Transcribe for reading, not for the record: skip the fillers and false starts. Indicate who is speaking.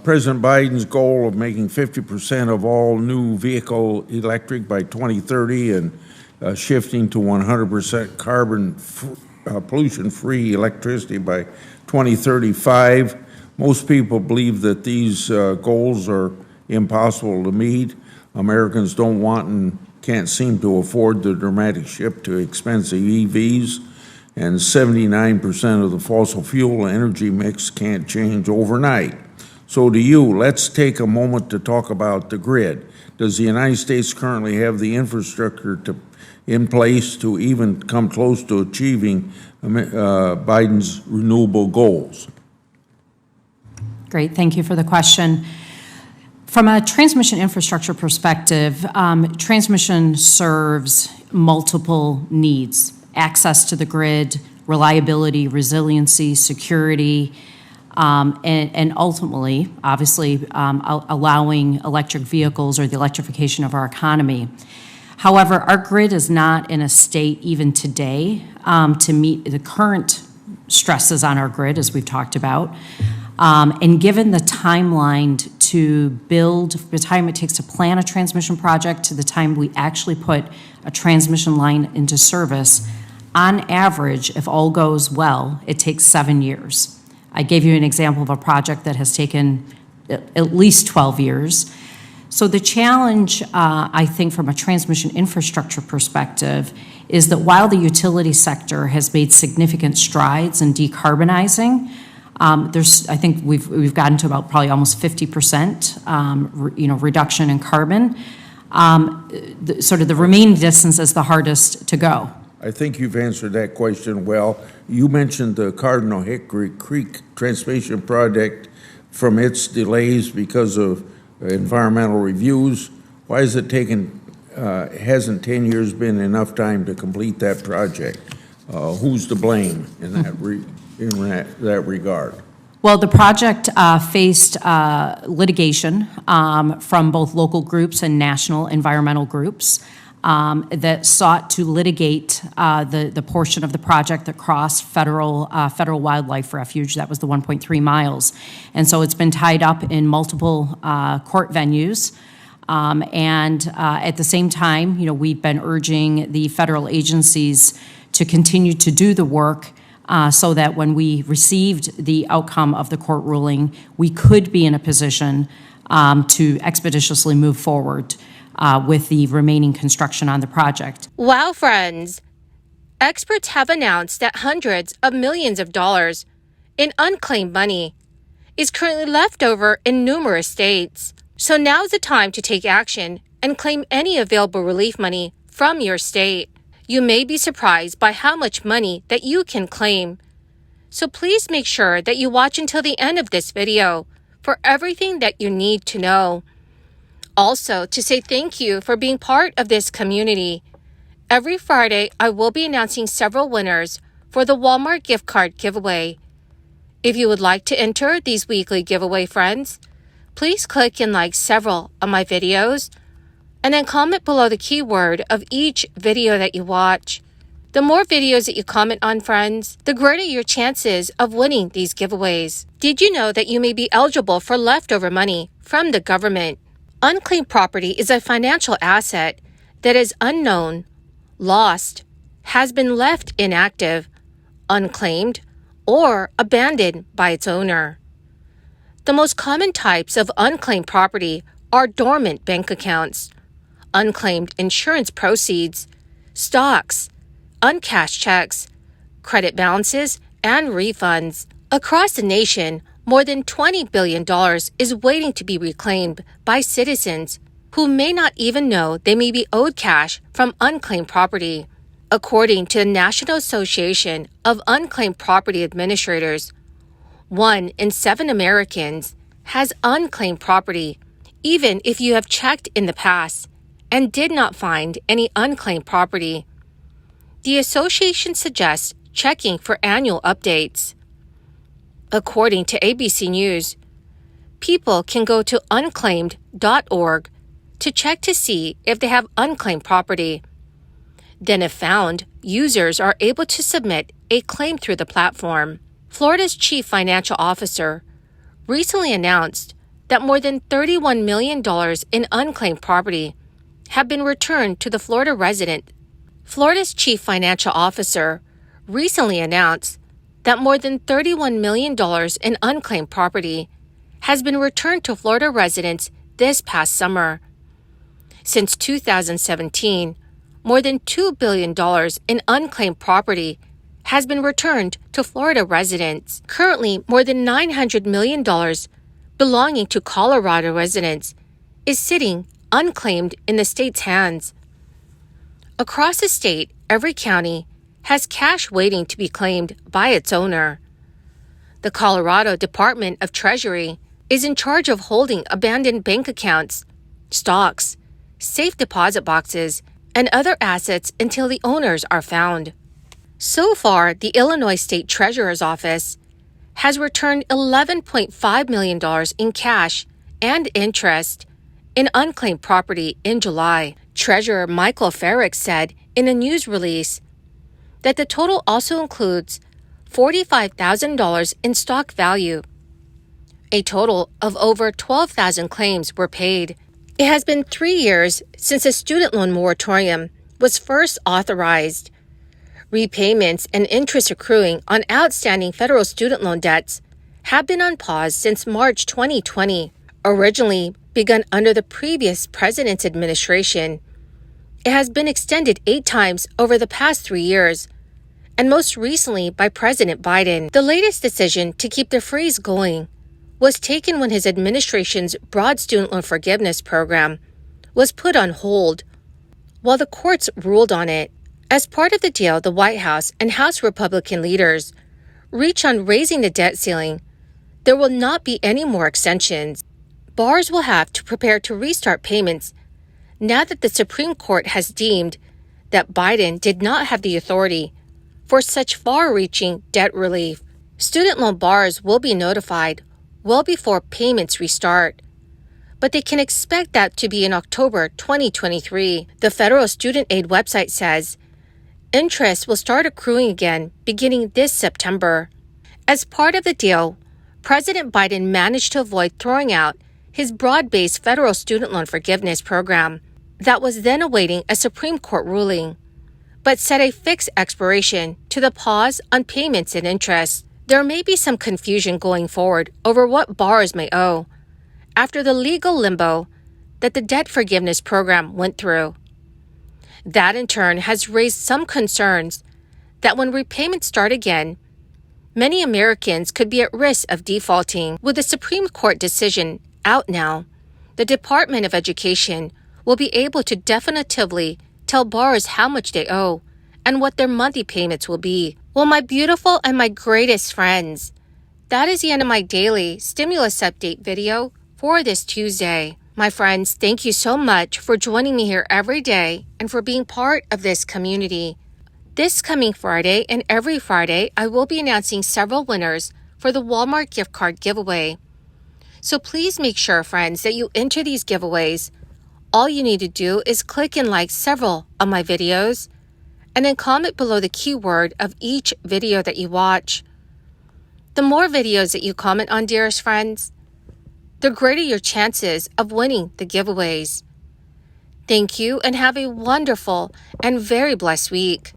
Speaker 1: President Biden's goal of making 50% of all new vehicle electric by 2030 and shifting to 100% pollution-free electricity by 2035. Most people believe that these goals are impossible to meet. Americans don't want and can't seem to afford the dramatic shift to expensive EVs, and 79% of the fossil fuel energy mix can't change overnight. So to you, let's take a moment to talk about the grid. Does the United States currently have the infrastructure in place to even come close to achieving Biden's renewable goals?
Speaker 2: Great, thank you for the question. From a transmission infrastructure perspective, transmission serves multiple needs: access to the grid, reliability, resiliency, security, and ultimately, obviously, allowing electric vehicles or the electrification of our economy. However, our grid is not in a state even today to meet the current stresses on our grid, as we've talked about. And given the timeline to build, the time it takes to plan a transmission project to the time we actually put a transmission line into service, on average, if all goes well, it takes 7 years. I gave you an example of a project that has taken at least 12 years. So the challenge, I think, from a transmission infrastructure perspective is that while the utility sector has made significant strides in decarbonizing, I think we've gotten to about probably almost 50%, reduction in carbon. Sort of the remaining distance is the hardest to go.
Speaker 1: I think you've answered that question well. You mentioned the Cardinal Hickory Creek Transmission Project from its delays because of environmental reviews. Why is it taken, hasn't 10 years been enough time to complete that project? Who's to blame in that regard?
Speaker 2: Well, the project faced litigation from both local groups and national environmental groups that sought to litigate the portion of the project that crossed federal wildlife refuge. That was the 1.3 miles. And so it's been tied up in multiple court venues. And at the same time, we've been urging the federal agencies to continue to do the work so that when we received the outcome of the court ruling, we could be in a position to expeditiously move forward with the remaining construction on the project.
Speaker 3: Wow, friends! Experts have announced that hundreds of millions of dollars in unclaimed money is currently left over in numerous states. So now's the time to take action and claim any available relief money from your state. You may be surprised by how much money that you can claim. So please make sure that you watch until the end of this video for everything that you need to know. Also, to say thank you for being part of this community. Every Friday, I will be announcing several winners for the Walmart gift card giveaway. If you would like to enter these weekly giveaway, friends, please click and like several of my videos, and then comment below the keyword of each video that you watch. The more videos that you comment on, friends, the greater your chances of winning these giveaways. Did you know that you may be eligible for leftover money from the government? Unclaimed property is a financial asset that is unknown, lost, has been left inactive, unclaimed, or abandoned by its owner. The most common types of unclaimed property are dormant bank accounts, unclaimed insurance proceeds, stocks, uncashed checks, credit balances, and refunds. Across the nation, more than $20 billion is waiting to be reclaimed by citizens who may not even know they may be owed cash from unclaimed property. According to the National Association of Unclaimed Property Administrators, 1 in 7 Americans has unclaimed property, even if you have checked in the past and did not find any unclaimed property. The association suggests checking for annual updates. According to ABC News, people can go to unclaimed.org to check to see if they have unclaimed property. Then, if found, users are able to submit a claim through the platform. Florida's chief financial officer recently announced that more than $31 million in unclaimed property have been returned to the Florida resident. Florida's chief financial officer recently announced that more than $31 million in unclaimed property has been returned to Florida residents this past summer. Since 2017, more than $2 billion in unclaimed property has been returned to Florida residents. Currently, more than $900 million belonging to Colorado residents is sitting unclaimed in the state's hands. Across the state, every county has cash waiting to be claimed by its owner. The Colorado Department of Treasury is in charge of holding abandoned bank accounts, stocks, safe deposit boxes, and other assets until the owners are found. So far, the Illinois State Treasurer's Office has returned $11.5 million in cash and interest in unclaimed property in July. Treasurer Michael Farrick said in a news release that the total also includes $45,000 in stock value. A total of over 12,000 claims were paid. It has been 3 years since a student loan moratorium was first authorized. Repayments and interest accruing on outstanding federal student loan debts have been on pause since March 2020, originally begun under the previous president's administration. It has been extended 8 times over the past 3 years, and most recently by President Biden. The latest decision to keep the freeze going was taken when his administration's broad student loan forgiveness program was put on hold while the courts ruled on it. As part of the deal, the White House and House Republican leaders reach on raising the debt ceiling. There will not be any more extensions. Borrowers will have to prepare to restart payments now that the Supreme Court has deemed that Biden did not have the authority for such far-reaching debt relief. Student loan borrowers will be notified well before payments restart, but they can expect that to be in October 2023. The federal student aid website says interest will start accruing again beginning this September. As part of the deal, President Biden managed to avoid throwing out his broad-based federal student loan forgiveness program that was then awaiting a Supreme Court ruling, but set a fixed expiration to the pause on payments and interest. There may be some confusion going forward over what borrowers may owe after the legal limbo that the debt forgiveness program went through. That in turn has raised some concerns that when repayments start again, many Americans could be at risk of defaulting. With the Supreme Court decision out now, the Department of Education will be able to definitively tell borrowers how much they owe and what their monthly payments will be. Well, my beautiful and my greatest friends, that is the end of my daily stimulus update video for this Tuesday. My friends, thank you so much for joining me here every day and for being part of this community. This coming Friday and every Friday, I will be announcing several winners for the Walmart gift card giveaway. So please make sure, friends, that you enter these giveaways. All you need to do is click and like several of my videos and then comment below the keyword of each video that you watch. The more videos that you comment on, dearest friends, the greater your chances of winning the giveaways. Thank you and have a wonderful and very blessed week.